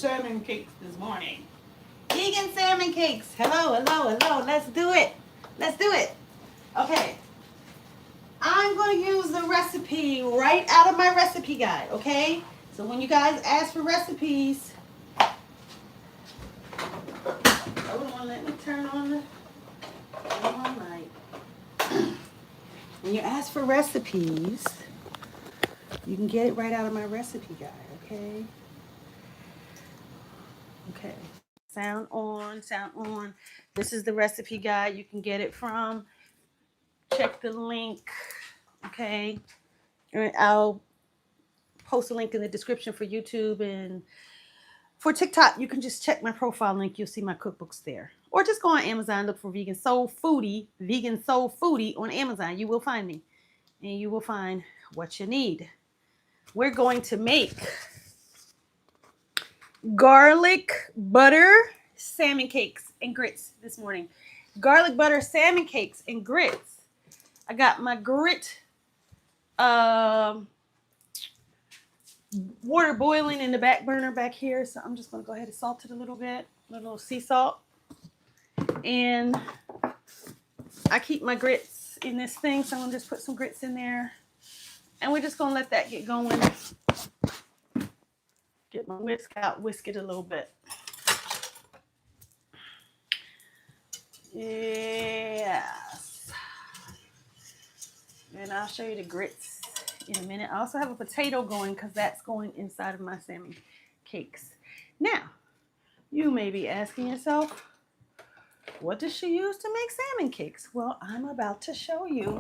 salmon cakes this morning. Vegan salmon cakes. Hello, hello, hello. Let's do it. Let's do it. Okay. I'm going to use the recipe right out of my recipe guide, okay? So when you guys ask for recipes, hold on, let me turn on the light. When you ask for recipes, you can get it right out of my recipe guide, okay? Okay. Sound on, sound on. This is the recipe guide. You can get it from. Check the link, okay? And I'll post a link in the description for YouTube, and for TikTok, you can just check my profile link. You'll see my cookbooks there. Or just go on Amazon, look for Vegan Soul Foodie on Amazon. You will find me, and you will find what you need. We're going to make garlic butter salmon cakes and grits this morning. Garlic butter salmon cakes and grits. I got my grit water boiling in the back burner back here, so I'm just going to go ahead and salt it a little bit, a little sea salt. And I keep my grits in this thing, so I'm going to just put some grits in there. And we're just going to let that get going. Get my whisk out, whisk it a little bit. Yes. And I'll show you the grits in a minute. I also have a potato going because that's going inside of my salmon cakes. Now, you may be asking yourself, what does she use to make salmon cakes? Well, I'm about to show you.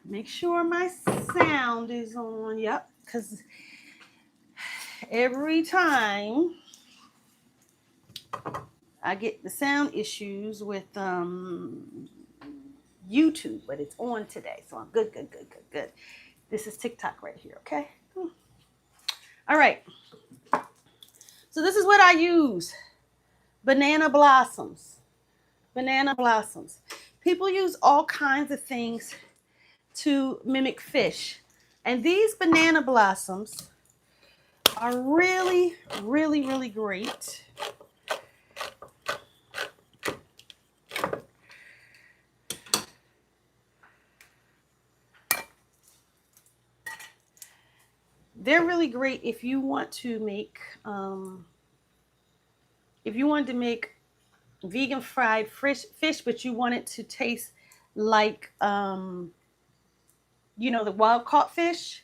Make sure my sound is on. Yep, because every time I get the sound issues with YouTube, but it's on today, so I'm good. This is TikTok right here, okay? All right. So this is what I use. Banana blossoms. Banana blossoms. People use all kinds of things to mimic fish. And these banana blossoms are really, really, really great. They're really great if you want to make, vegan fried fish, but you want it to taste like, the wild caught fish.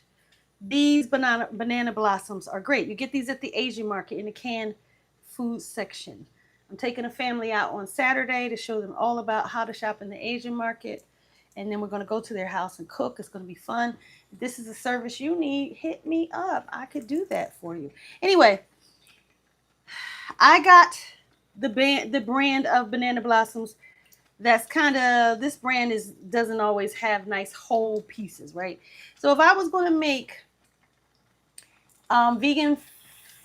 These banana blossoms are great. You get these at the Asian market in the canned food section. I'm taking a family out on Saturday to show them all about how to shop in the Asian market. And then we're going to go to their house and cook. It's going to be fun. If this is a service you need, hit me up. I could do that for you. Anyway, I got the brand of banana blossoms. That's kind of, this brand doesn't always have nice whole pieces, right? So if I was going to make vegan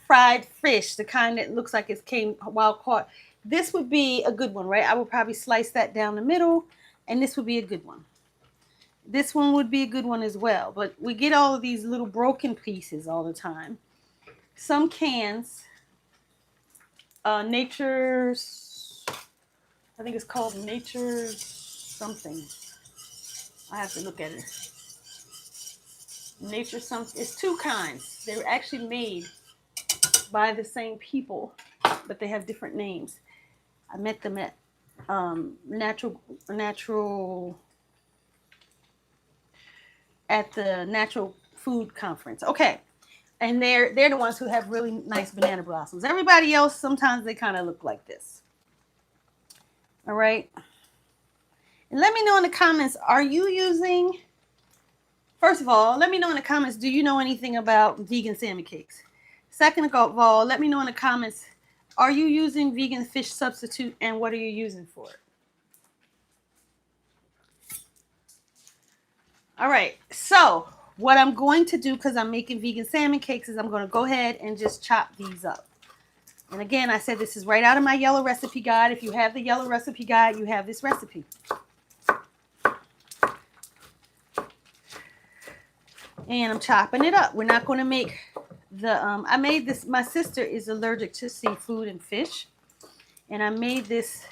fried fish, the kind that looks like it came wild caught, this would be a good one, right? I would probably slice that down the middle, and this would be a good one. This one would be a good one as well. But we get all of these little broken pieces all the time. Some cans, Nature's, I think it's called Nature's something. I have to look at it. Nature's something. It's two kinds. They're actually made by the same people, but they have different names. I met them at at the Natural Food Conference. Okay. And they're the ones who have really nice banana blossoms. Everybody else, sometimes they kind of look like this. All right. And let me know in the comments, are you using, first of all, let me know in the comments, do you know anything about vegan salmon cakes? Second of all, let me know in the comments, are you using vegan fish substitute, and what are you using for it? All right, so what I'm going to do, because I'm making vegan salmon cakes, is I'm going to go ahead and just chop these up. And again, I said this is right out of my yellow recipe guide. If you have the yellow recipe guide, you have this recipe. And I'm chopping it up. We're not going to make I made this. My sister is allergic to seafood and fish, and I made this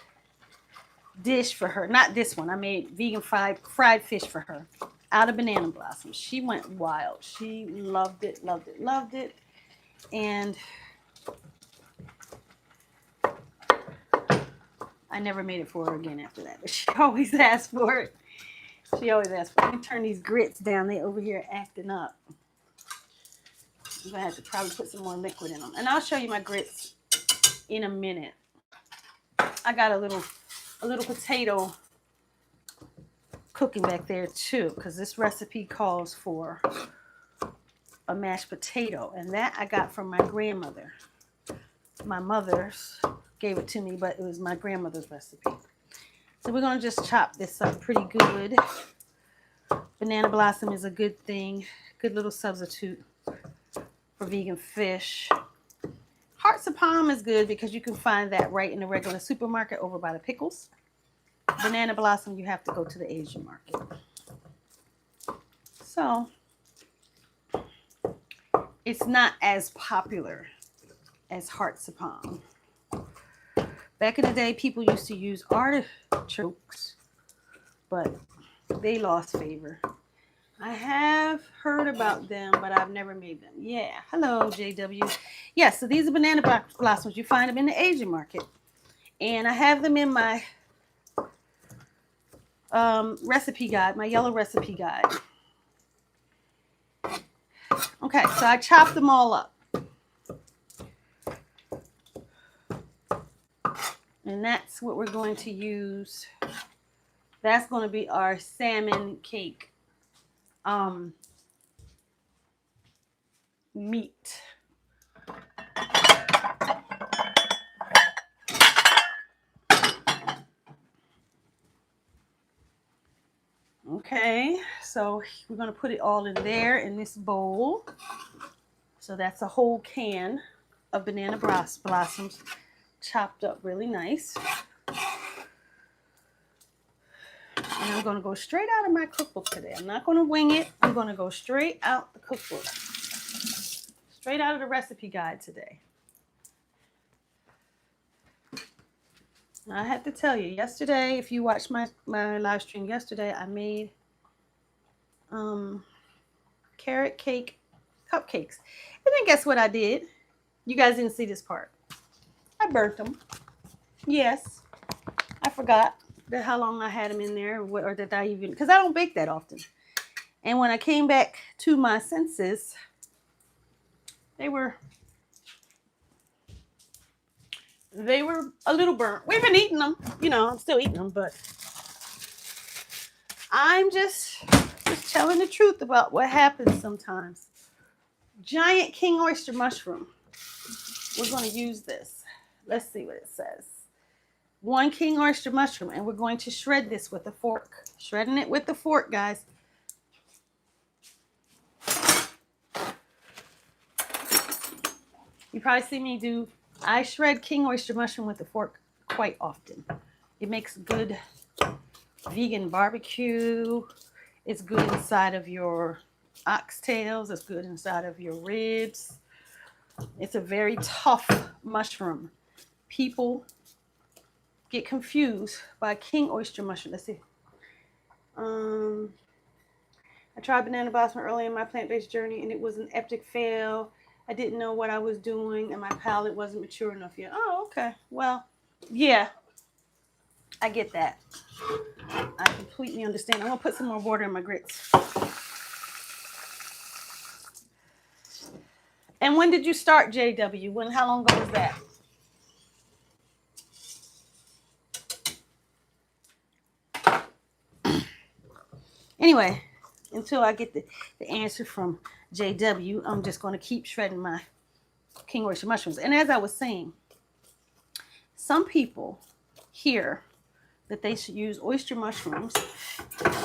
dish for her. Not this one. I made vegan fried fish for her out of banana blossoms. She went wild. She loved it, loved it, loved it. And I never made it for her again after that. But she always asked for it. She always asked for it. Let me turn these grits down. They over here acting up. I'm going to have to probably put some more liquid in them. And I'll show you my grits in a minute. I got a little potato cooking back there too, because this recipe calls for a mashed potato, and that I got from my grandmother. My mother's gave it to me, but it was my grandmother's recipe. So we're going to just chop this up pretty good. Banana blossom is a good thing, good little substitute for vegan fish. Hearts of palm is good because you can find that right in the regular supermarket over by the pickles. Banana blossom, you have to go to the Asian market. So it's not as popular as hearts of palm. Back in the day, people used to use artichokes, but they lost favor. I have heard about them, but I've never made them. Yeah. Hello, JW. Yes, so these are banana blossoms. You find them in the Asian market. And I have them in my recipe guide, my yellow recipe guide. Okay, so I chopped them all up. And that's what we're going to use. That's going to be our salmon cake meat. Okay, so we're going to put it all in there in this bowl. So that's a whole can of banana blossoms chopped up really nice. And I'm going to go straight out of my cookbook today. I'm not going to wing it. I'm going to go straight out the cookbook. Straight out of the recipe guide today. Now, I have to tell you, yesterday, if you watched my live stream yesterday, I made carrot cake cupcakes. And then guess what I did? You guys didn't see this part. I burnt them. Yes. I forgot how long I had them in there, or that I even, because I don't bake that often. And when I came back to my senses, they were a little burnt. We've been eating them. You know, I'm still eating them, but I'm just telling the truth about what happens sometimes. Giant king oyster mushroom. We're going to use this. Let's see what it says. 1 king oyster mushroom, and we're going to shred this with a fork. Shredding it with the fork, guys. You probably see me do, I shred king oyster mushroom with a fork quite often. It makes good vegan barbecue. It's good inside of your oxtails. It's good inside of your ribs. It's a very tough mushroom. People get confused by king oyster mushroom. Let's see. I tried banana blossom early in my plant-based journey, and it was an epic fail. I didn't know what I was doing, and my palate wasn't mature enough yet. Oh, okay. Well, yeah, I get that. I completely understand. I'm gonna put some more water in my grits. And when did you start, JW? How long ago was that? Anyway, until I get the answer from JW, I'm just going to keep shredding my king oyster mushrooms. And as I was saying, some people hear that they should use oyster mushrooms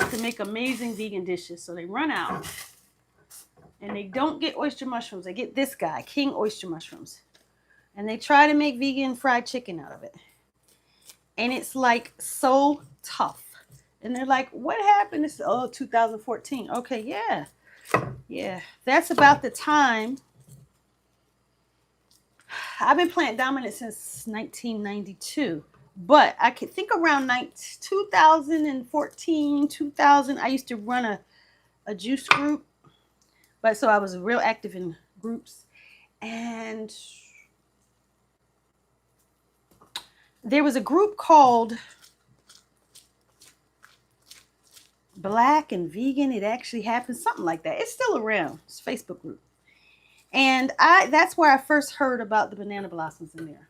to make amazing vegan dishes. So they run out and they don't get oyster mushrooms. They get this guy, king oyster mushrooms. And they try to make vegan fried chicken out of it. And it's like so tough. And they're like, what happened? This is 2014. Okay, yeah. That's about the time I've been plant dominant since 1992, but I could think around 2014, 2000. I used to run a juice group, but so I was real active in groups. And there was a group called Black and Vegan. It actually happened, something like that. It's still around. It's a Facebook group. And that's where I first heard about the banana blossoms in there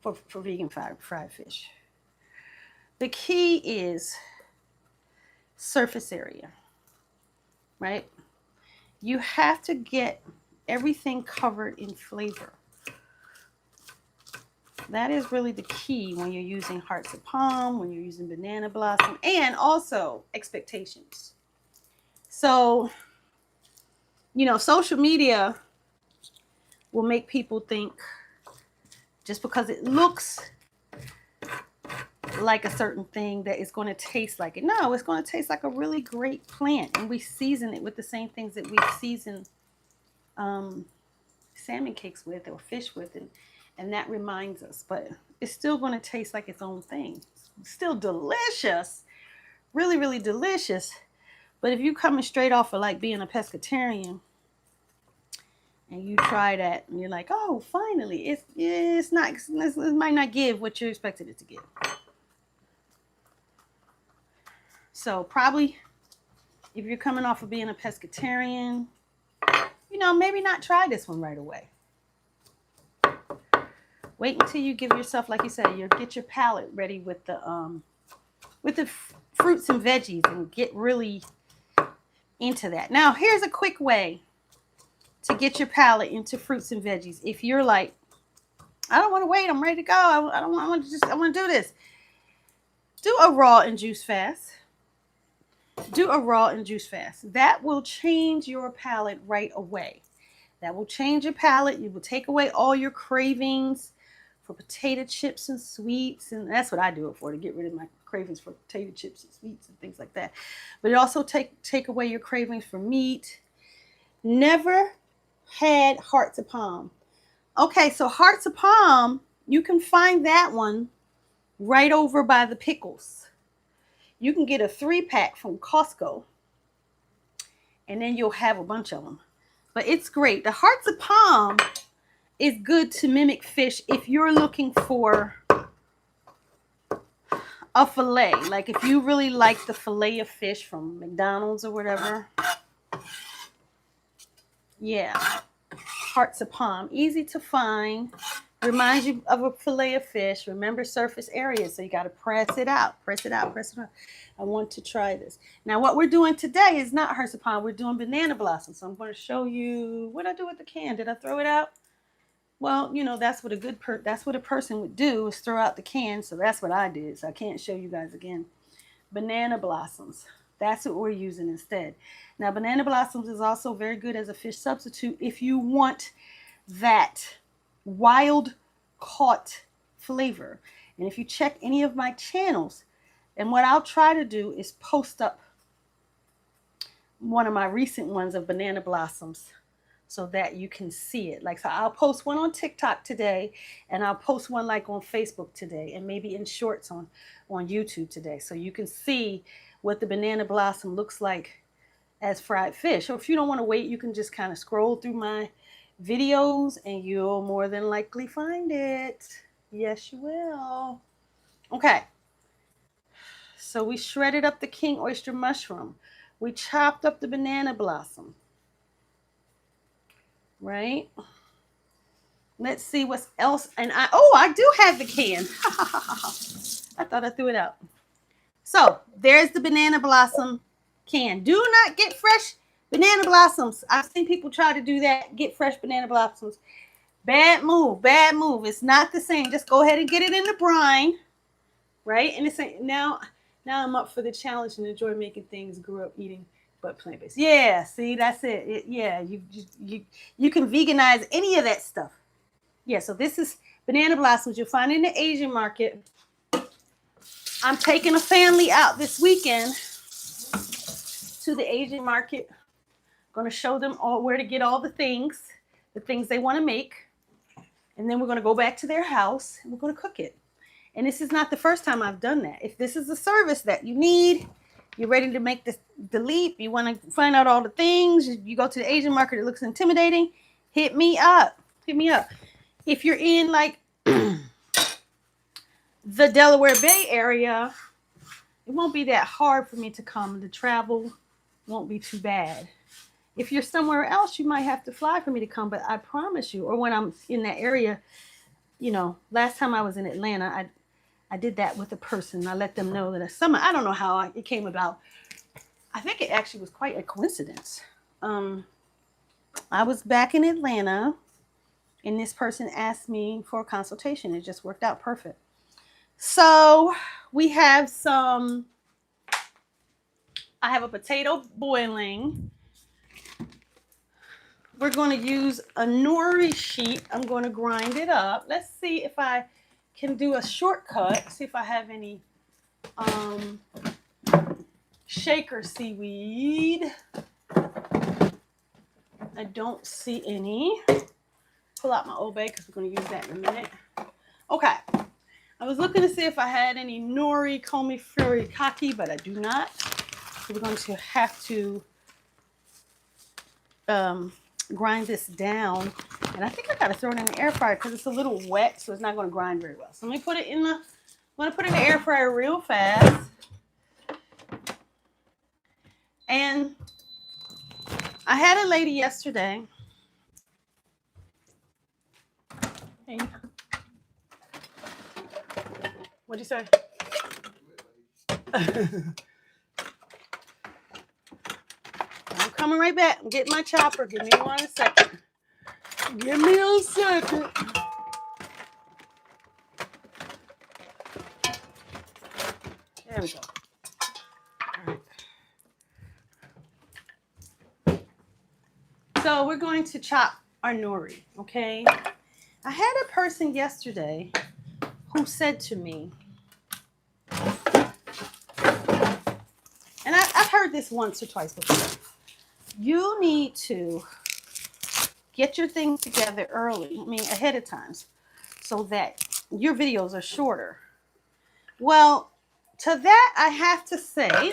for vegan fried fish. The key is surface area, right? You have to get everything covered in flavor. That is really the key when you're using hearts of palm, when you're using banana blossom, and also expectations. So, social media will make people think just because it looks like a certain thing that it's going to taste like it. No, it's going to taste like a really great plant. And we season it with the same things that we season salmon cakes with or fish with. And that reminds us. But it's still going to taste like its own thing. It's still delicious. Really, really delicious. But if you're coming straight off of like being a pescatarian, and you try that, and you're like, oh, finally, it might not give what you expected it to give. So probably, if you're coming off of being a pescatarian, maybe not try this one right away. Wait until you give yourself, like you said, you get your palate ready with the fruits and veggies, and get really into that. Now, here's a quick way to get your palate into fruits and veggies. If you're like, I don't want to wait, I'm ready to go. I want to do this. Do a raw and juice fast. Do a raw and juice fast. That will change your palate right away. That will change your palate. You will take away all your cravings for potato chips and sweets. And that's what I do it for, to get rid of my cravings for potato chips and sweets and things like that. But it also take away your cravings for meat. Never had hearts of palm. Okay, so hearts of palm, you can find that one right over by the pickles. You can get a 3-pack from Costco, and then you'll have a bunch of them. But it's great. The hearts of palm is good to mimic fish if you're looking for a fillet. Like if you really like the fillet of fish from McDonald's or whatever. Yeah. Hearts of palm. Easy to find. Reminds you of a fillet of fish. Remember surface area. So you got to press it out. Press it out. Press it out. I want to try this. Now what we're doing today is not hearts of palm. We're doing banana blossoms. So I'm going to show you what I do with the can. Did I throw it out? Well, that's what a person would do, is throw out the can. So that's what I did. So I can't show you guys again. Banana blossoms. That's what we're using instead. Now, banana blossoms is also very good as a fish substitute if you want that wild caught flavor. And if you check any of my channels, and what I'll try to do is post up one of my recent ones of banana blossoms so that you can see it. Like, so I'll post one on TikTok today, and I'll post one like on Facebook today, and maybe in shorts on YouTube today. So you can see what the banana blossom looks like as fried fish. Or if you don't want to wait, you can just kind of scroll through my videos and you'll more than likely find it. Yes, you will. Okay. So we shredded up the king oyster mushroom. We chopped up the banana blossom. Right? Let's see what else. And I do have the can. I thought I threw it out. So there's the banana blossom can. Do not get fresh banana blossoms. I've seen people try to do that. Get fresh banana blossoms. Bad move. Bad move. It's not the same. Just go ahead and get it in the brine. Right? And it's now I'm up for the challenge and enjoy making things. Grew up eating but plant-based. Yeah, see, that's it. You can veganize any of that stuff. Yeah, so this is banana blossoms. You'll find it in the Asian market. I'm taking a family out this weekend to the Asian market. Going to show them all where to get all the things. the things they want to make. And then we're going to go back to their house and we're going to cook it. And this is not the first time I've done that. If this is a service that you need, you're ready to make the leap, you want to find out all the things, you go to the Asian market, it looks intimidating, hit me up. Hit me up. If you're in like the Delaware Bay area, it won't be that hard for me to come. The travel won't be too bad. If you're somewhere else, you might have to fly for me to come, but I promise you, or when I'm in that area, you know, last time I was in Atlanta, I did that with a person. I let them know that I don't know how it came about. I think it actually was quite a coincidence. I was back in Atlanta and this person asked me for a consultation. It just worked out perfect. So we have I have a potato boiling. We're going to use a nori sheet. I'm going to grind it up. Let's see if I can do a shortcut. See if I have any shaker seaweed. I don't see any. Pull out my Old Bay because we're going to use that in a minute. Okay. I was looking to see if I had any nori komi furikake, but I do not. So we're going to have to grind this down. And I think I got to throw it in the air fryer because it's a little wet, so it's not going to grind very well. So let me put it in the, I'm going to put it in the air fryer real fast. And I had a lady yesterday. Hey. What'd you say? I'm coming right back. I'm getting my chopper. Give me 1 second. Give me a second. There we go. All right. So we're going to chop our nori, okay? I had a person yesterday who said to me, and I've heard this once or twice before, you need to get your things together early, ahead of time, so that your videos are shorter. Well, to that I have to say,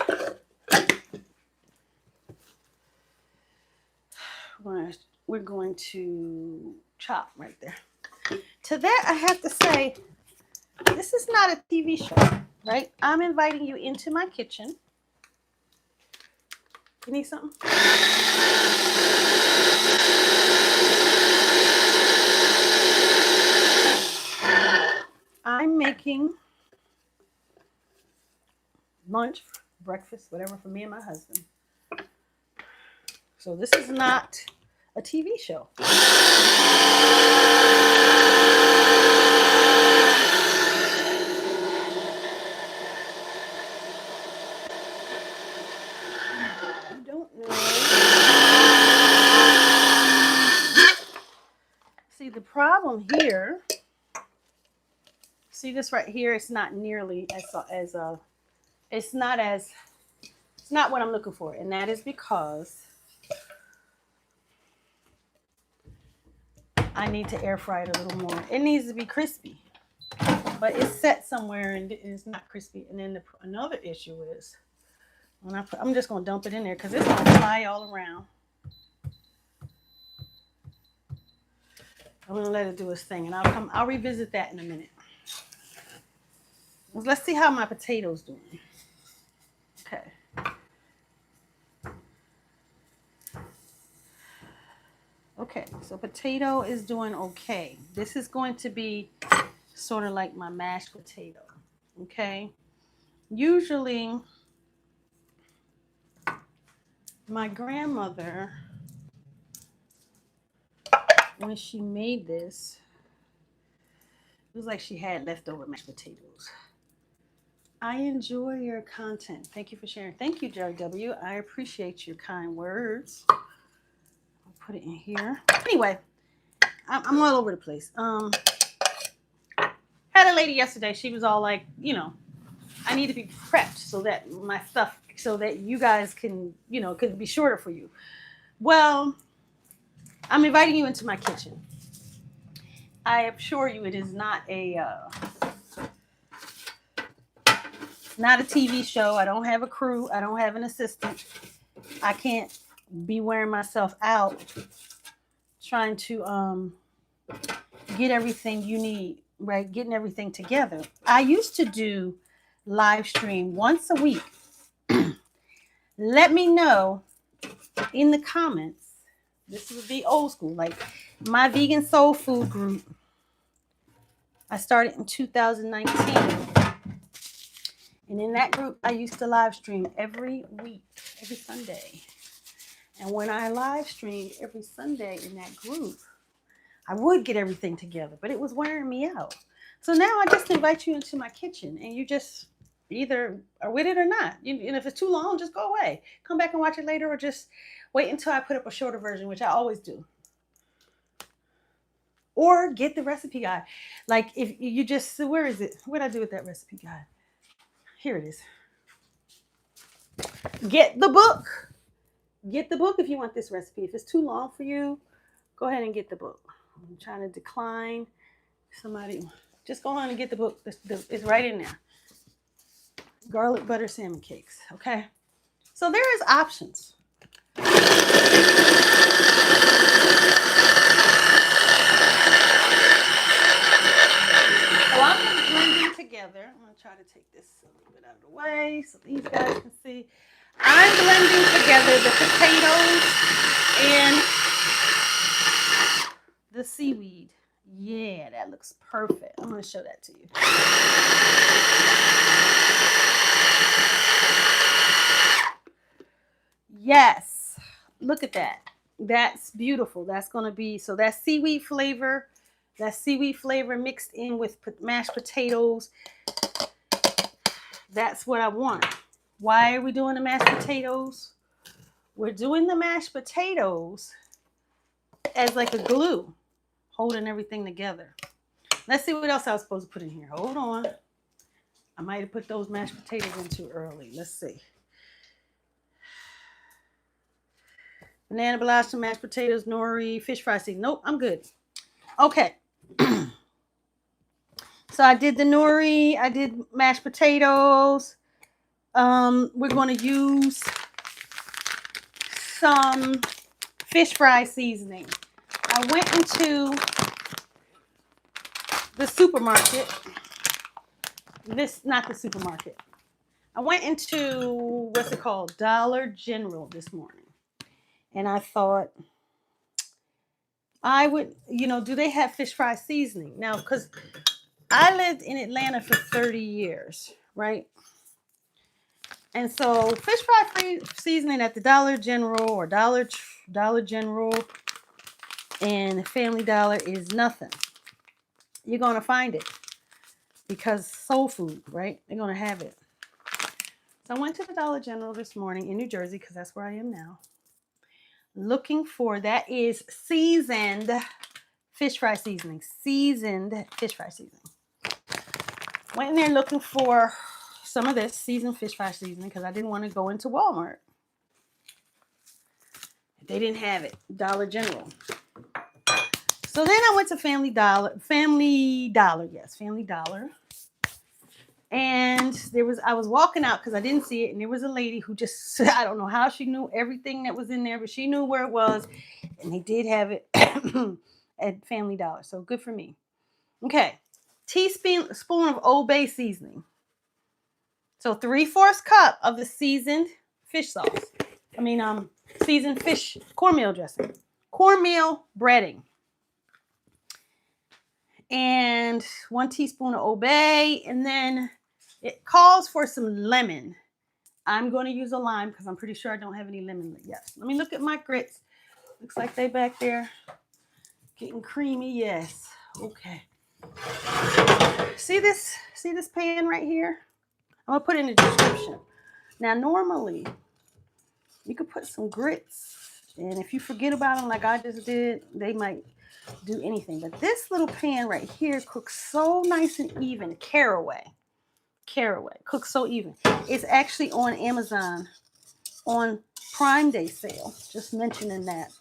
we're going to chop right there. To that I have to say, this is not a TV show, right? I'm inviting you into my kitchen. You need something? I'm making lunch, breakfast, whatever for me and my husband. So this is not a TV show. See, the problem here, see this right here, it's not nearly it's not what I'm looking for. And that is because I need to air fry it a little more. It needs to be crispy, but it's set somewhere and it's not crispy. And then another issue is, when I'm just going to dump it in there because it's going to fly all around. I'm going to let it do its thing, and I'll revisit that in a minute. Let's see how my potato's doing. Okay. Okay, so potato is doing okay. This is going to be sort of like my mashed potato, okay? Usually, my grandmother, when she made this, it was like she had leftover mashed potatoes. I enjoy your content. Thank you for sharing. Thank you, Jerry W. I appreciate your kind words. I'll put it in here. Anyway, I'm all over the place. Had a lady yesterday. She was all like, you know, I need to be prepped so that my stuff, so that you guys can, you know, could be shorter for you. Well, I'm inviting you into my kitchen. I assure you, it is not a TV show. I don't have a crew. I don't have an assistant. I can't be wearing myself out trying to get everything you need, right? Getting everything together. I used to do live stream once a week. Let me know in the comments. This would be old school, like my vegan soul food group. I started in 2019. And in that group, I used to live stream every week, every Sunday. And when I live streamed every Sunday in that group, I would get everything together, but it was wearing me out. So now I just invite you into my kitchen, and you just either are with it or not. And if it's too long, just go away. Come back and watch it later, or just wait until I put up a shorter version, which I always do. Or get the recipe guide. Like if you just, where is it? What did I do with that recipe guide? Here it is. Get the book. Get the book if you want this recipe. If it's too long for you, go ahead and get the book. I'm trying to decline somebody. Just go on and get the book. It's right in there. Garlic butter salmon cakes. Okay. So there is options. So I'm blending together. I'm going to try to take this a little bit out of the way so these guys can see. I'm blending together the potatoes and the seaweed. Yeah, that looks perfect. I'm going to show that to you. Yes. Look at that. That's beautiful. That's going to be, so that seaweed flavor mixed in with mashed potatoes. That's what I want. Why are we doing the mashed potatoes? We're doing the mashed potatoes as like a glue, holding everything together. Let's see what else I was supposed to put in here. Hold on. I might have put those mashed potatoes in too early. Let's see. Banana blossom, mashed potatoes, nori, fish fry seasoning. Nope, I'm good. Okay. So I did the nori. I did mashed potatoes. We're going to use some fish fry seasoning. I went into the supermarket. Not the supermarket. I went into, what's it called? Dollar General this morning. And I thought, I would, do they have fish fry seasoning? Now, because I lived in Atlanta for 30 years, right? And so fish fry seasoning at the Dollar General or Dollar General and Family Dollar is nothing. You're going to find it because soul food, right? They're going to have it. So I went to the Dollar General this morning in New Jersey because that's where I am now. Looking for, that is seasoned fish fry seasoning. Seasoned fish fry seasoning. Went in there looking for some of this seasoned fish fry seasoning because I didn't want to go into Walmart. They didn't have it. Dollar General. So then I went to Family Dollar. And I was walking out because I didn't see it. And there was a lady who just, I don't know how she knew everything that was in there, but she knew where it was. And they did have it at Family Dollar. So good for me. Okay. Teaspoon of Old Bay seasoning. So 3/4 cup of the seasoned fish sauce. Seasoned fish cornmeal dressing. Cornmeal breading. And 1 teaspoon of Old Bay. And then it calls for some lemon. I'm going to use a lime because I'm pretty sure I don't have any lemon. Yes. Let me look at my grits. Looks like they back there getting creamy. Yes. Okay. See this pan right here? I'm going to put it in the description. Now, normally, you could put some grits. And if you forget about them like I just did, they might do anything. But this little pan right here cooks so nice and even. Caraway cooks so even. It's actually on Amazon on Prime Day sale. Just mentioning that.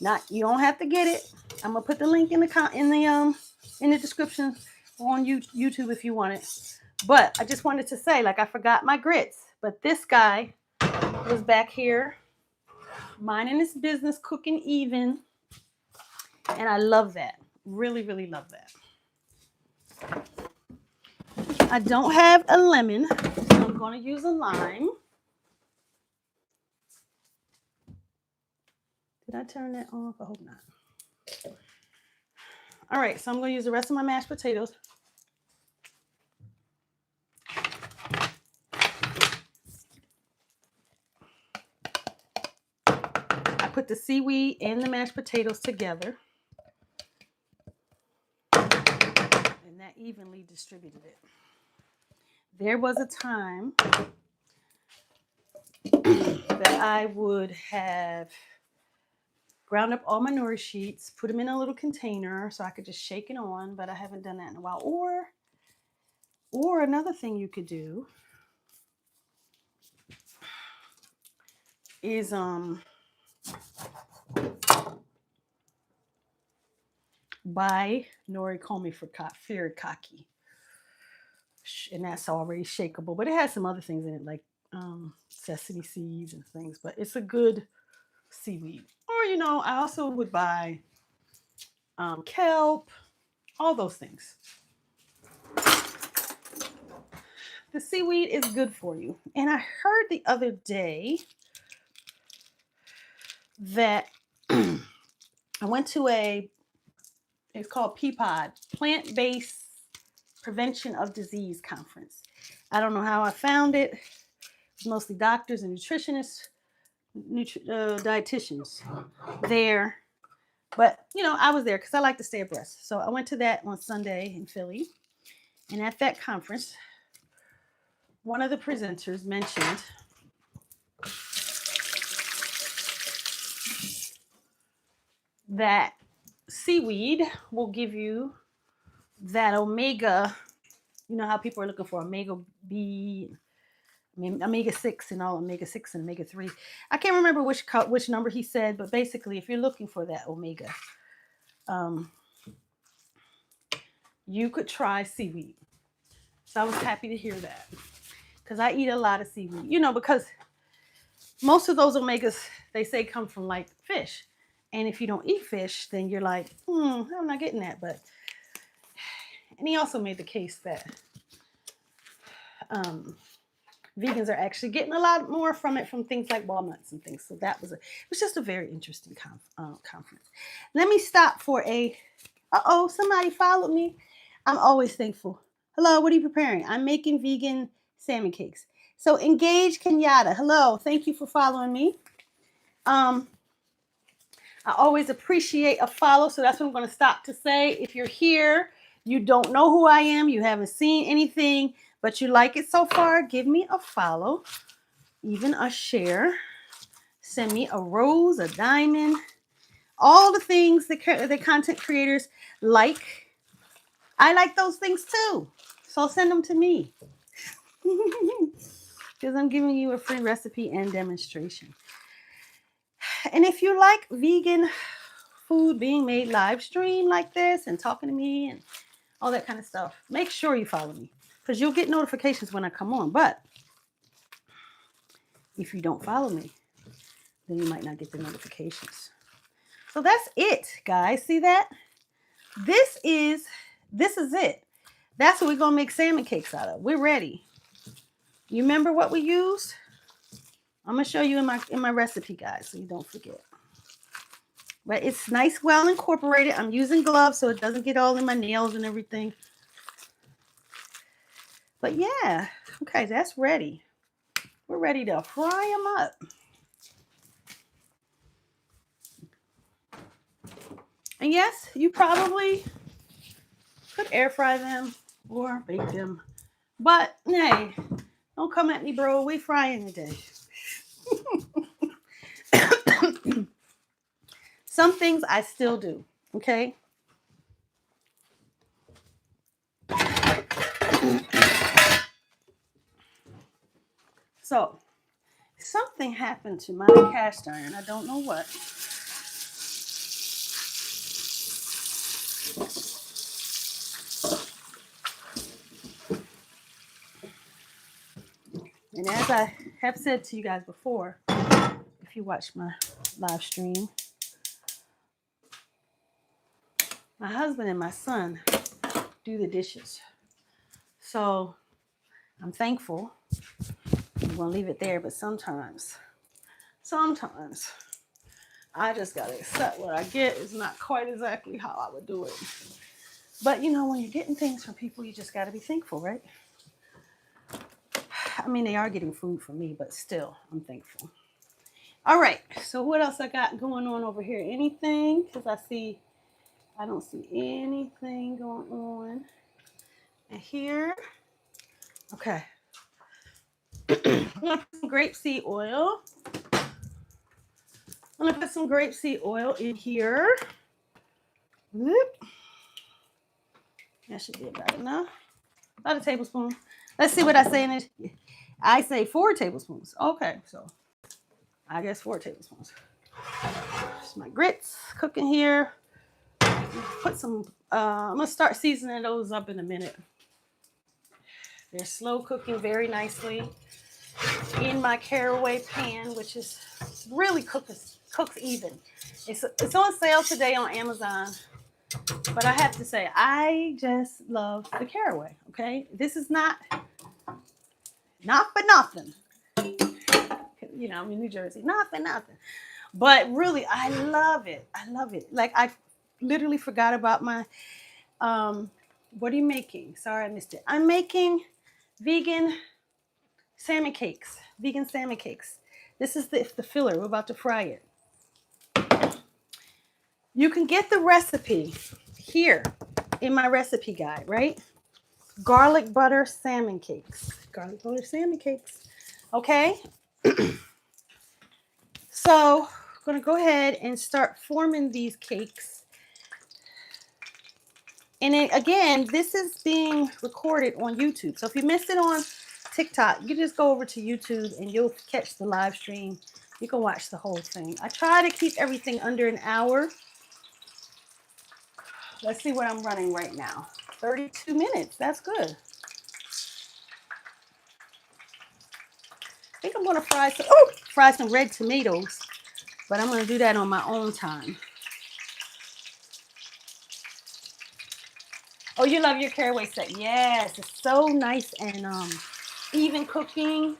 Not, you don't have to get it. I'm gonna put the link in the description on YouTube if you want it. But I just wanted to say, like, I forgot my grits, but this guy was back here minding his business, cooking even, and I love that. Really, really love that. I don't have a lemon, so I'm going to use a lime. Did I turn that off? I hope not. All right, so I'm going to use the rest of my mashed potatoes. I put the seaweed and the mashed potatoes together, and that evenly distributed it. There was a time that I would have ground up all my nori sheets, put them in a little container so I could just shake it on, but I haven't done that in a while. Or another thing you could do is buy nori komi for furikake. And that's already shakeable, but it has some other things in it like sesame seeds and things, but it's a good seaweed. Or, you know, I also would buy kelp, all those things. The seaweed is good for you. And I heard the other day that I went to it's called PPOD, Plant-Based Prevention of Disease Conference. I don't know how I found it. It's mostly doctors and nutritionists, dietitians there. But, you know, I was there because I like to stay abreast. So I went to that on Sunday in Philly. And at that conference, one of the presenters mentioned that seaweed will give you that omega. You know how people are looking for omega B, omega 6 and all omega 6 and omega 3. I can't remember which number he said, but basically if you're looking for that omega, you could try seaweed. So I was happy to hear that because I eat a lot of seaweed, you know, because most of those omegas, they say, come from like fish. And if you don't eat fish, then you're like, I'm not getting that. But, and he also made the case that vegans are actually getting a lot more from it from things like walnuts and things. So it was just a very interesting conference. Let me stop for somebody followed me. I'm always thankful. Hello, what are you preparing? I'm making vegan salmon cakes. So Engage Kenyatta, hello, thank you for following me. I always appreciate a follow, so that's what I'm going to stop to say. If you're here, you don't know who I am, you haven't seen anything, but you like it so far, give me a follow, even a share. Send me a rose, a diamond, all the things that content creators like. I like those things too, so send them to me. Because I'm giving you a free recipe and demonstration. And if you like vegan food being made live stream like this and talking to me and all that kind of stuff, make sure you follow me because you'll get notifications when I come on. But if you don't follow me, then you might not get the notifications. So that's it, guys. See that? This is it. That's what we're going to make salmon cakes out of. We're ready. You remember what we used? I'm going to show you in my recipe, guys, so you don't forget. But it's nice, well incorporated. I'm using gloves so it doesn't get all in my nails and everything. But yeah, okay, that's ready. We're ready to fry them up. And yes, you probably could air fry them or bake them. But hey, don't come at me, bro. We frying today. Some things I still do, okay? So, something happened to my cast iron. I don't know what. And as I have said to you guys before, if you watch my live stream, my husband and my son do the dishes. So I'm thankful. I'm going to leave it there, but sometimes I just got to accept what I get is not quite exactly how I would do it. But you know, when you're getting things from people, you just got to be thankful, right? I mean, they are getting food from me, but still, I'm thankful. All right, so what else I got going on over here? Anything? Because I don't see anything going on. And here, okay. I'm gonna put some grapeseed oil. I'm gonna put some grapeseed oil in here. Whoop. That should be about enough. About a tablespoon. Let's see what I say in it. I say 4 tablespoons. Okay, so I guess 4 tablespoons. Just my grits cooking here. Put some, I'm gonna start seasoning those up in a minute. They're slow cooking very nicely in my Caraway pan, which is really cooks even. It's on sale today on Amazon, but I have to say I just love the Caraway. Okay, this is not for nothing. You know, I'm in New Jersey, not for nothing. But really, I love it. I love it. Like I literally forgot about my. What are you making? Sorry, I missed it. I'm making vegan salmon cakes. Vegan salmon cakes. This is the filler. We're about to fry it. You can get the recipe here in my recipe guide, right? Garlic butter salmon cakes. Garlic butter salmon cakes. Okay. So I'm going to go ahead and start forming these cakes. And then, again, this is being recorded on YouTube. So if you missed it on TikTok, you just go over to YouTube and you'll catch the live stream. You can watch the whole thing. I try to keep everything under an hour. Let's see what I'm running right now. 32 minutes. That's good. I think I'm going to fry some red tomatoes, but I'm going to do that on my own time. Oh, you love your Caraway set. Yes, it's so nice and even cooking.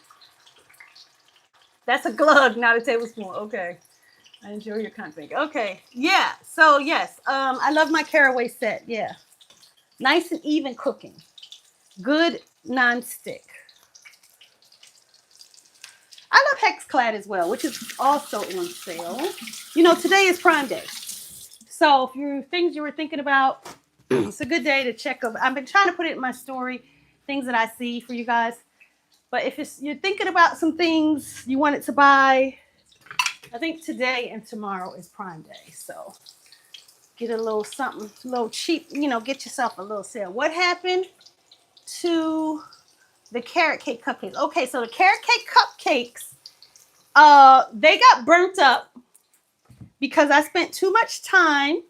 That's a glug, not a tablespoon. Okay. I enjoy your content. Okay. Yeah. So, yes, I love my Caraway set. Yeah. Nice and even cooking. Good non-stick. I love Hexclad as well, which is also on sale. You know, today is Prime Day. So if you things you were thinking about, it's a good day to check over. I've been trying to put it in my story, things that I see for you guys. But if you're thinking about some things you wanted to buy, I think today and tomorrow is Prime Day. So get a little something, a little cheap, you know, get yourself a little sale. What happened to the carrot cake cupcakes? Okay, so the carrot cake cupcakes, they got burnt up because I spent too much time.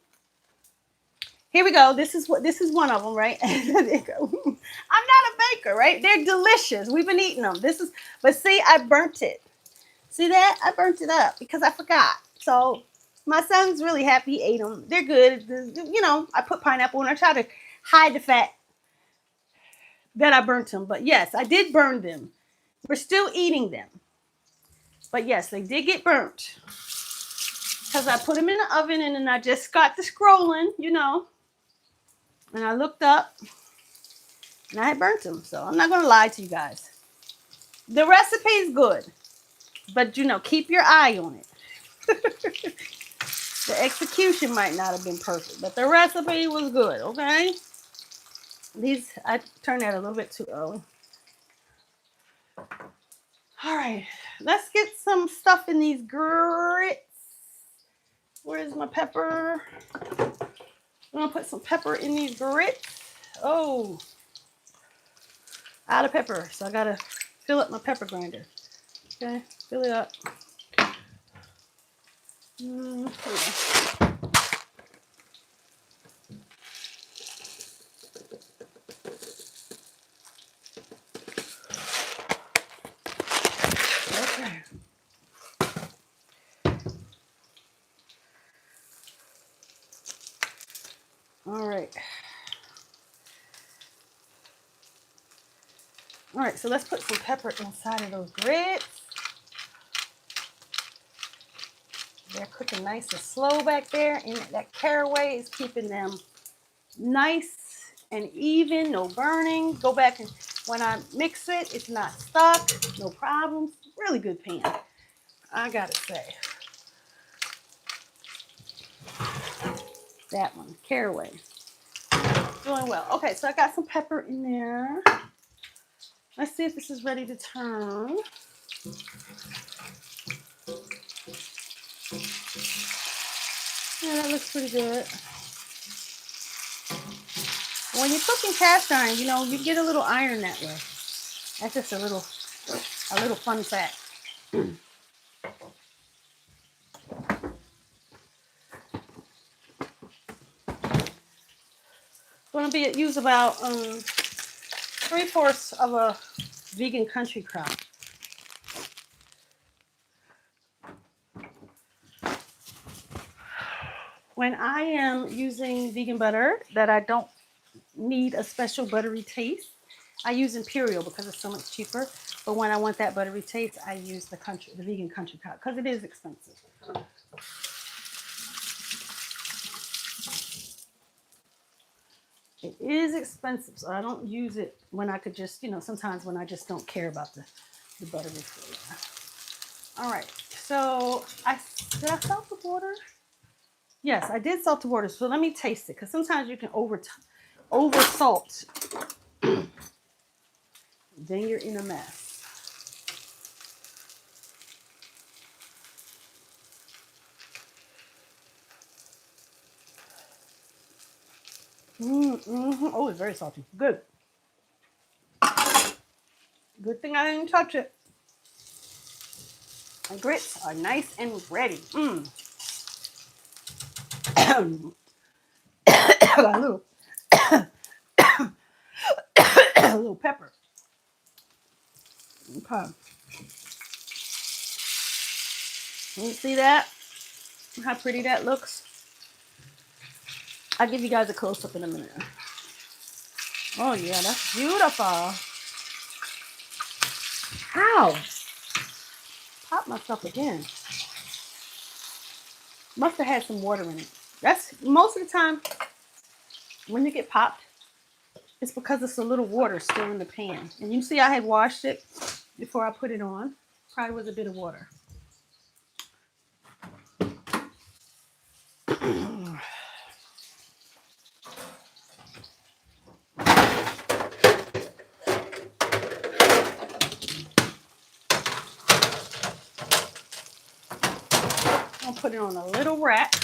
Here we go. This is one of them, right? I'm not a baker, right? They're delicious. We've been eating them. But see, I burnt it. See that? I burnt it up because I forgot. So my son's really happy he ate them. They're good. You know, I put pineapple and I try to hide the fact that I burnt them. But yes, I did burn them. We're still eating them. But yes, they did get burnt. Because I put them in the oven and then I just got to scrolling, you know. And I looked up and I had burnt them. So I'm not going to lie to you guys. The recipe is good. But, you know, keep your eye on it. The execution might not have been perfect. But the recipe was good, okay? I turned that a little bit too early. All right. Let's get some stuff in these grits. Where's my pepper? I'm going to put some pepper in these grits. Oh. Out of pepper. So I got to fill up my pepper grinder. Okay. Fill it up. All right. All right, so let's put some pepper inside of those grits. They're cooking nice and slow back there, and that caraway is keeping them nice and even, no burning. Go back and when I mix it, it's not stuck, no problems. Really good pan, I gotta say. That one, caraway, doing well. Okay, so I got some pepper in there. Let's see if this is ready to turn. Yeah, that looks pretty good. When you're cooking cast iron, you know, you get a little iron that way. That's just a little fun fact. Going to use about 3/4 of a vegan country crop. When I am using vegan butter that I don't need a special buttery taste, I use Imperial because it's so much cheaper. But when I want that buttery taste, I use the vegan country crop because it is expensive. It is expensive, so I don't use it when I could just, you know, sometimes when I just don't care about the buttery flavor. All right, so did I salt the water? Yes, I did salt the water, so let me taste it because sometimes you can over salt. Then you're in a mess. Oh, it's very salty. Good. Good thing I didn't touch it. My grits are nice and ready. A little, a little pepper. Okay. You see that? How pretty that looks? I'll give you guys a close-up in a minute. Oh, yeah, that's beautiful. How? Pop myself again. Must have had some water in it. That's most of the time when you get popped, it's because it's a little water still in the pan. And you see I had washed it before I put it on. Probably was a bit of water. I'll put it on a little rack.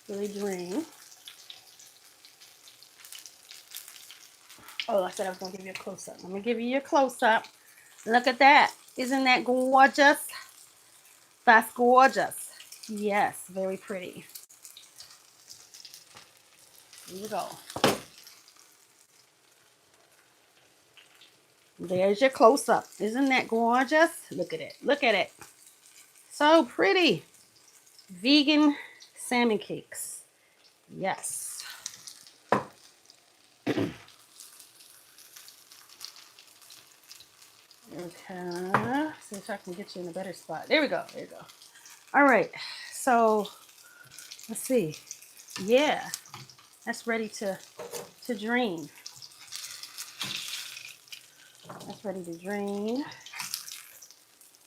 Really drain. Oh, I said I was going to give you a close-up. Let me give you a close-up. Look at that. Isn't that gorgeous? That's gorgeous. Yes, very pretty. Here you go. There's your close-up. Isn't that gorgeous? Look at it. Look at it. So pretty. Vegan salmon cakes. Yes. Okay. See if I can get you in a better spot. There we go. There you go. All right. So let's see. Yeah. That's ready to drain. That's ready to drain.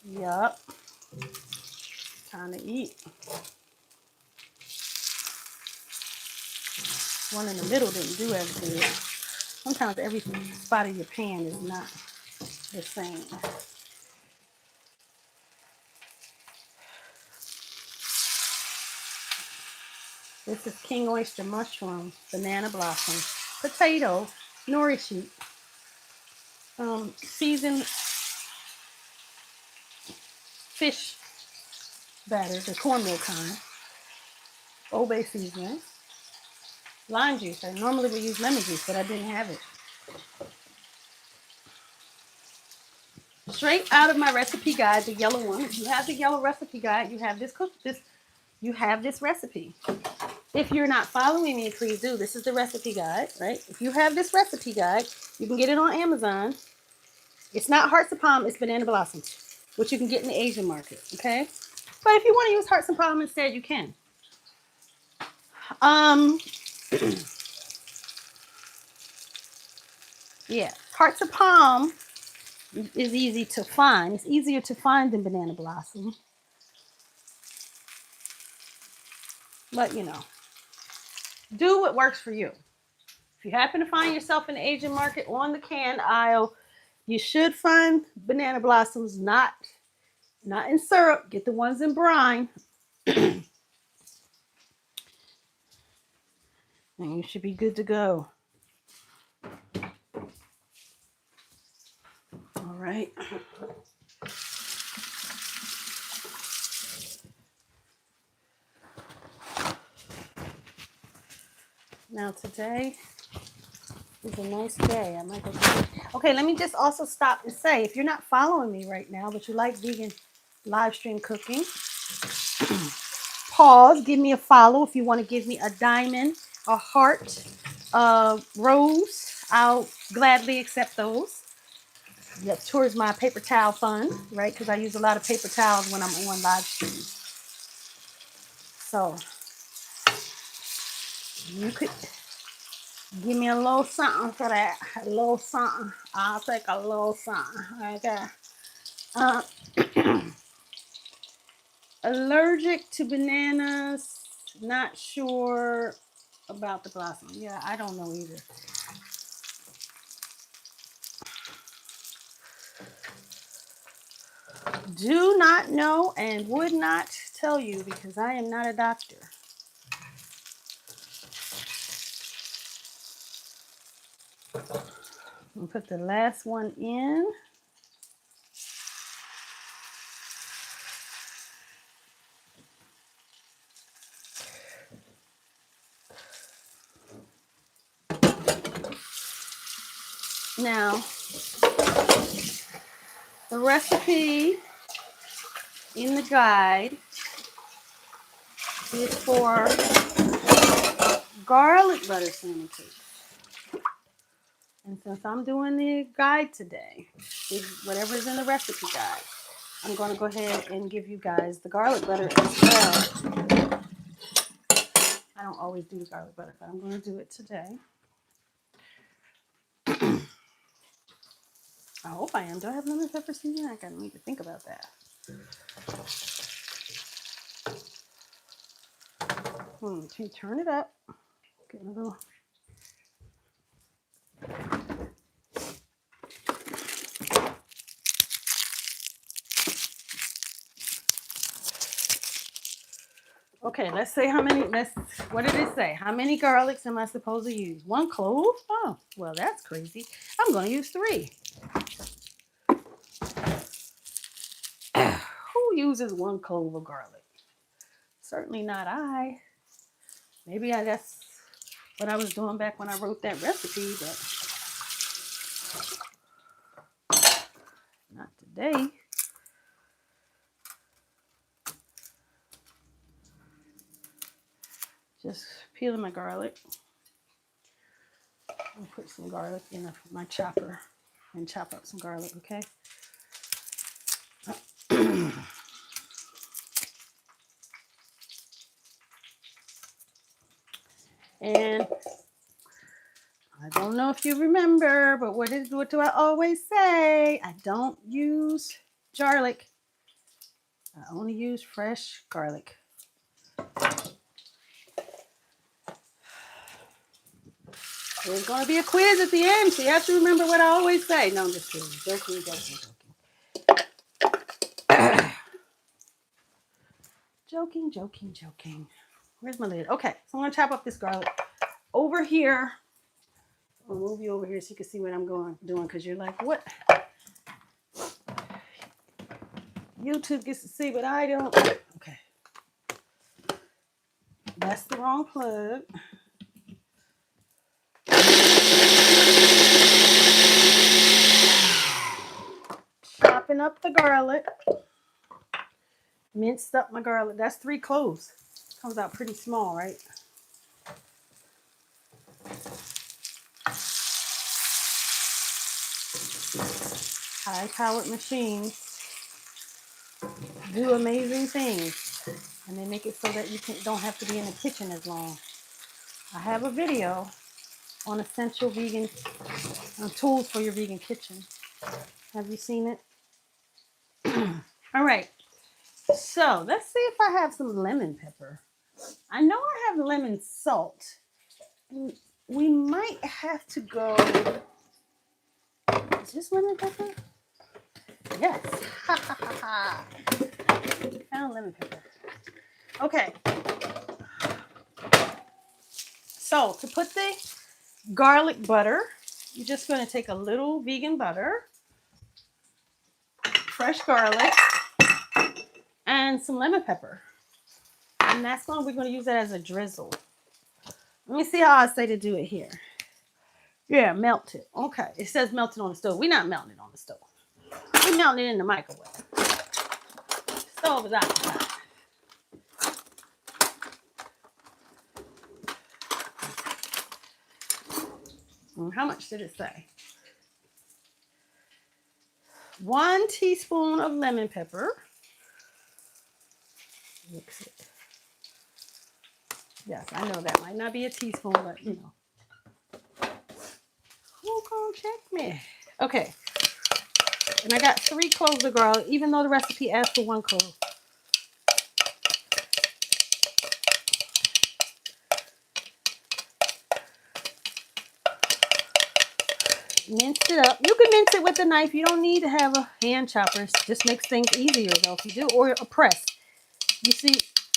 Yup. Time to eat. One in the middle didn't do as good. Sometimes every spot of your pan is not the same. This is king oyster mushroom, banana blossom, potato, nori sheet, seasoned fish batter, the cornmeal kind, Old Bay seasoning, lime juice. I normally would use lemon juice, but I didn't have it. Straight out of my recipe guide, the yellow one. If you have the yellow recipe guide, you have this you have this recipe. If you're not following me, please do. This is the recipe guide, right? If you have this recipe guide, you can get it on Amazon. It's not hearts of palm, it's banana blossoms, which you can get in the Asian market, okay? But if you want to use hearts of palm instead, you can. Yeah, hearts of palm is easy to find. It's easier to find than banana blossom. But, you know, do what works for you. If you happen to find yourself in the Asian market on the canned aisle, you should find banana blossoms, not in syrup. Get the ones in brine. And you should be good to go. All right. Now today is a nice day. I might go. Okay, let me just also stop and say, if you're not following me right now, but you like vegan live stream cooking, pause, give me a follow. If you want to give me a diamond, a heart, a rose, I'll gladly accept those. Yep, towards my paper towel fund, right? Because I use a lot of paper towels when I'm on live stream. So you could give me a little something for that. A little something. I'll take a little something. Okay. Allergic to bananas. Not sure about the blossom. Yeah, I don't know either. Do not know and would not tell you because I am not a doctor. I'll put the last one in. Now, the recipe in the guide is for garlic butter salmon cakes. And since I'm doing the guide today, whatever's in the recipe guide, I'm going to go ahead and give you guys the garlic butter as well. I don't always do the garlic butter, but I'm going to do it today. I hope I am. Do I have lemon pepper seasoning? I gotta need to think about that. Can you turn it up? Get a little. Okay, let's say how many. What did it say? How many garlics am I supposed to use? 1 clove? Oh, well, that's crazy. I'm going to use 3. Who uses 1 clove of garlic? Certainly not I. Maybe that's what I was doing back when I wrote that recipe, but not today. Just peeling my garlic. I'll put some garlic in my chopper and chop up some garlic, okay? And I don't know if you remember, but what do I always say? I don't use garlic. I only use fresh garlic. There's going to be a quiz at the end, so you have to remember what I always say. No, I'm just kidding. Joking. Joking. Where's my lid? Okay, so I'm going to chop up this garlic. Over here, I'll move you over here so you can see what I'm doing, because you're like, what? YouTube gets to see, but I don't. Okay. That's the wrong plug. Chopping up the garlic. Minced up my garlic. That's 3 cloves. Comes out pretty small, right? High-powered machines do amazing things, and they make it so that you don't have to be in the kitchen as long. I have a video on essential vegan tools for your vegan kitchen. Have you seen it? All right. So let's see if I have some lemon pepper. I know I have lemon salt. We might have to go. Is this lemon pepper? Yes. Ha ha ha ha. Found lemon pepper. Okay. So to put the garlic butter, you're just going to take a little vegan butter, fresh garlic, and some lemon pepper. And we're going to use that as a drizzle. Let me see how I say to do it here. Yeah, melt it. Okay, it says melt it on the stove. We're not melting it on the stove. We're melting it in the microwave. Stove is occupied. How much did it say? 1 teaspoon of lemon pepper. Mix it. Yes, I know that might not be a teaspoon, but you know. Who gonna check me? Okay. And I got 3 cloves of garlic, even though the recipe asks for 1 clove. Minced it up. You can mince it with a knife. You don't need to have a hand chopper. It just makes things easier though if you do, or a press. You see,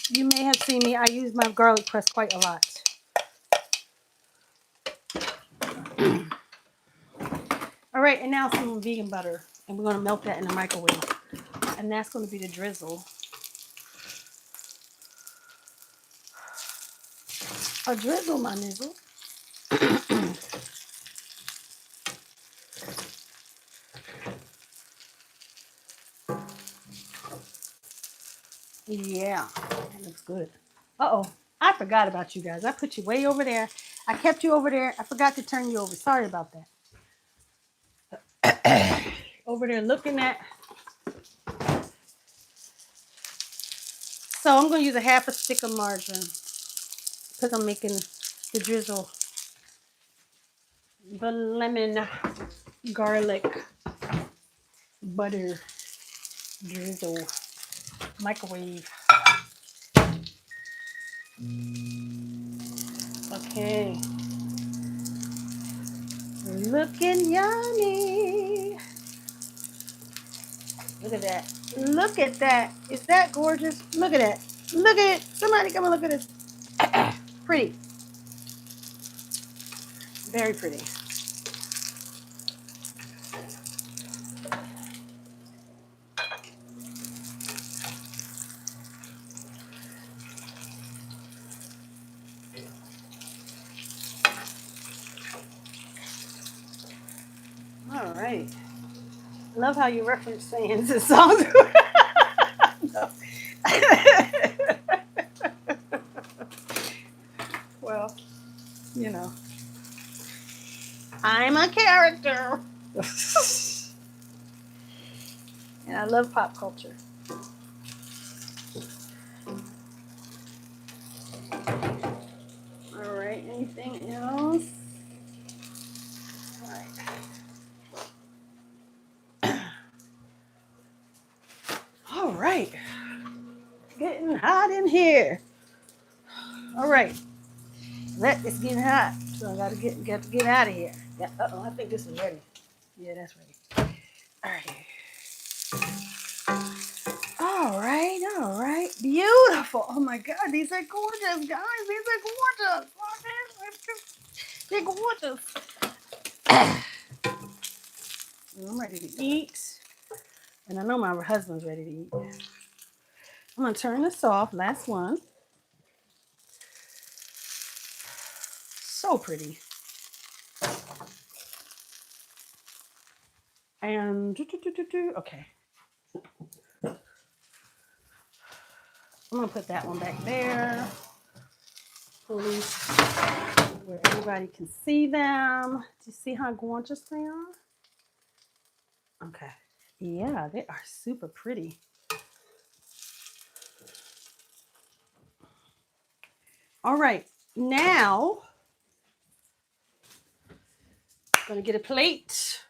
you may have seen me. I use my garlic press quite a lot. All right, and now some vegan butter, and we're going to melt that in the microwave, and that's going to be the drizzle. A drizzle, my nizzle. Yeah, that looks good. Uh-oh, I forgot about you guys. I put you way over there. I kept you over there. I forgot to turn you over. Sorry about that. Over there looking at. So I'm going to use a half a stick of margarine because I'm making the drizzle. The lemon garlic butter drizzle. Microwave. Okay. Looking yummy. Look at that. Look at that. Is that gorgeous? Look at that. Look at it. Somebody come and look at this. Pretty. Very pretty. All right. Love how you reference sayings and songs. Well, you know, I'm a character. And I love pop culture. All right, anything else? All right. All right. Getting hot in here. All right. It's getting hot. So I gotta get out of here. Yeah, uh-oh, I think this is ready. Yeah, that's ready. All right. All right. Beautiful. Oh my God, these are gorgeous, guys. These are gorgeous. They're gorgeous. I'm ready to eat. And I know my husband's ready to eat. I'm gonna turn this off. Last one. So pretty. And okay. I'm gonna put that one back there, fully where everybody can see them. Do you see how gorgeous they are? Okay. Yeah, they are super pretty. All right, now I'm gonna get a plate.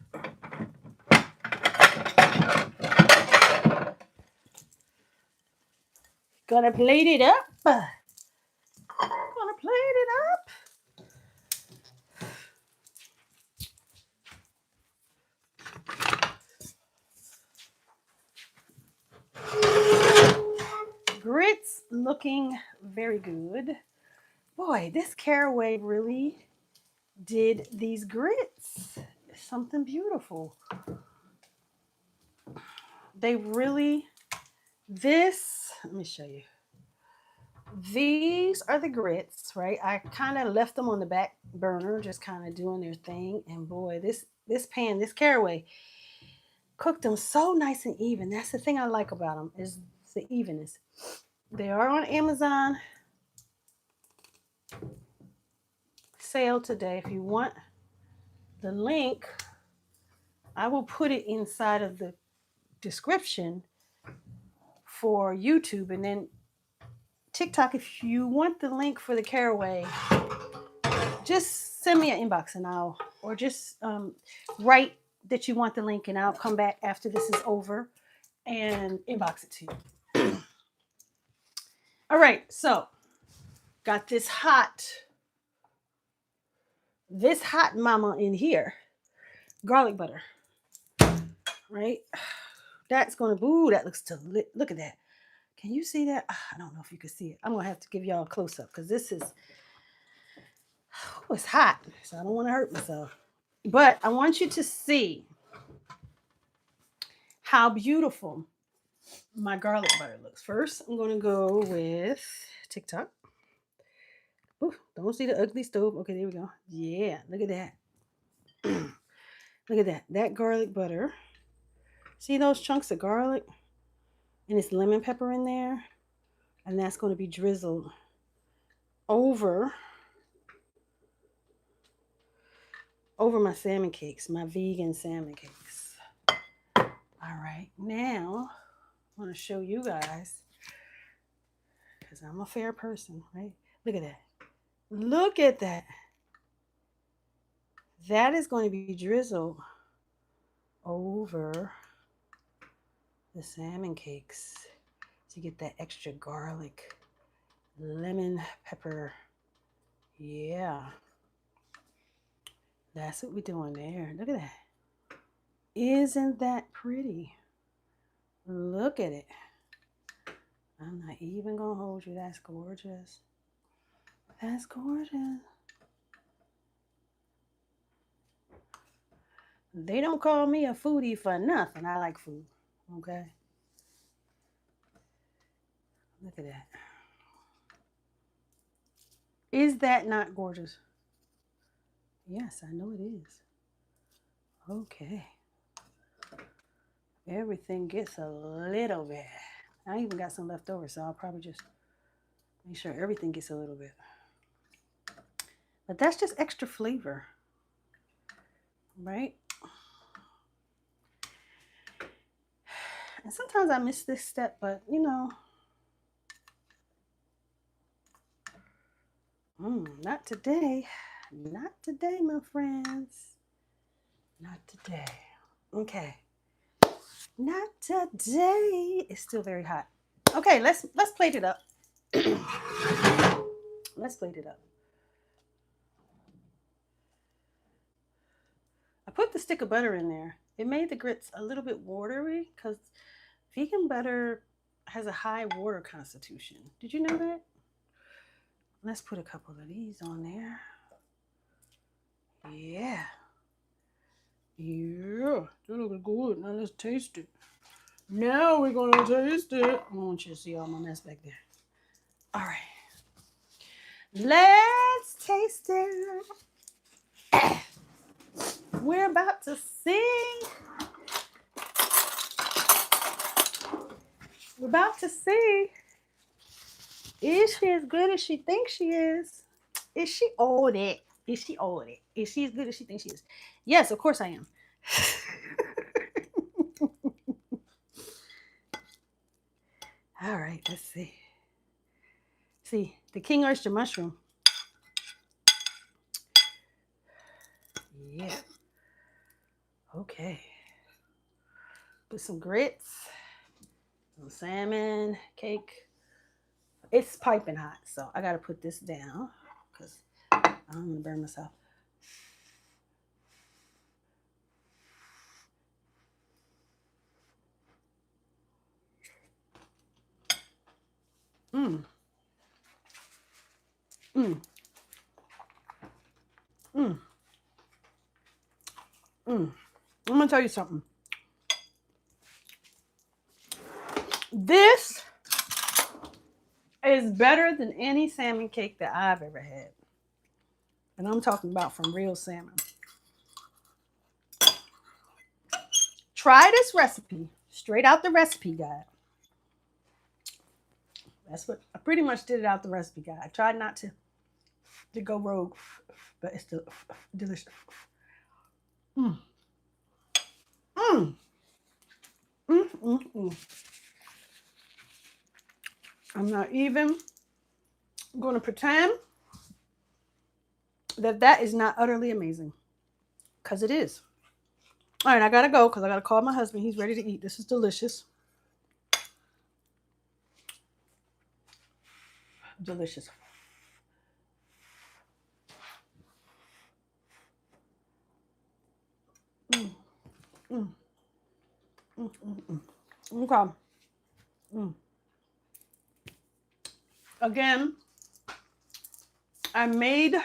Gonna plate it up. Gonna plate it up. Grits looking very good. Boy, this Caraway really did these grits. Something beautiful. They really, let me show you. These are the grits, right? I kind of left them on the back burner, just kind of doing their thing. And boy, this pan, this Caraway, cooked them so nice and even. That's the thing I like about them, is the evenness. They are on Amazon sale today. If you want the link, I will put it inside of the description for YouTube, and then TikTok. If you want the link for the Caraway, just send me an inbox and or just write that you want the link, and I'll come back after this is over and inbox it to you. All right, so got this hot mama in here, garlic butter, right? That's gonna, that looks look at that. Can you see that? I don't know if you can see it. I'm gonna have to give y'all a close up because this is, it's hot, so I don't want to hurt myself. But I want you to see how beautiful my garlic butter looks. First, I'm gonna go with TikTok. Ooh, don't see the ugly stove. Okay, there we go. Yeah, look at that. Look at that. That garlic butter. See those chunks of garlic? And it's lemon pepper in there. And that's going to be drizzled over my salmon cakes, my vegan salmon cakes. All right, now I want to show you guys, because I'm a fair person, right? Look at that. Look at that. That is going to be drizzled over the salmon cakes to get that extra garlic, lemon pepper. Yeah. That's what we're doing there. Look at that. Isn't that pretty? Look at it. I'm not even going to hold you. That's gorgeous. That's gorgeous. They don't call me a foodie for nothing. I like food. Okay? Look at that. Is that not gorgeous? Yes, I know it is. Okay. Everything gets a little bit. I even got some left over, so I'll probably just make sure everything gets a little bit. But that's just extra flavor, right? And sometimes I miss this step, but you know, not today. Not today, my friends. Not today. Okay. Not today. It's still very hot. Okay, let's plate it up. Let's plate it up. I put the stick of butter in there. It made the grits a little bit watery because vegan butter has a high water constitution. Did you know that? Let's put a couple of these on there. Yeah. Yeah, that looks good. Now let's taste it. Now we're gonna taste it. I want you to see all my mess back there. All right. Let's taste it. We're about to see. We're about to see Is she as good as she thinks she is? Is she all that? Is she all that? Is she as good as she thinks she is? Yes, of course I am. All right, let's see. See, the king oyster mushroom. Yeah. Okay. Put some grits, some salmon, cake. It's piping hot, so I gotta put this down because I'm gonna burn myself. Mmm. Mmm. Mmm. Mmm. I'm gonna tell you something. This is better than any salmon cake that I've ever had. And I'm talking about from real salmon. Try this recipe straight out the recipe guide. That's what I pretty much did it out the recipe guide. I tried not to go rogue, but it's still delicious. Mm. Mm. Mm, mm, mm. I'm not even going to pretend that is not utterly amazing, because it is. All right, I gotta go because I gotta call my husband. He's ready to eat. This is delicious. Delicious. Mm. Mm. Mm, mm, mm. Okay. Mm. Again, I made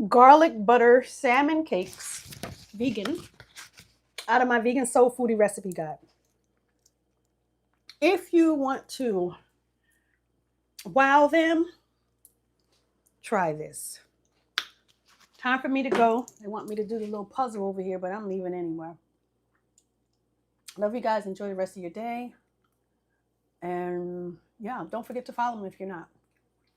garlic butter salmon cakes, vegan, out of my vegan soul foodie recipe guide. If you want to wow them, try this. Time for me to go. They want me to do the little puzzle over here, but I'm leaving anyway. Love you guys. Enjoy the rest of your day. And yeah, don't forget to follow me if you're not.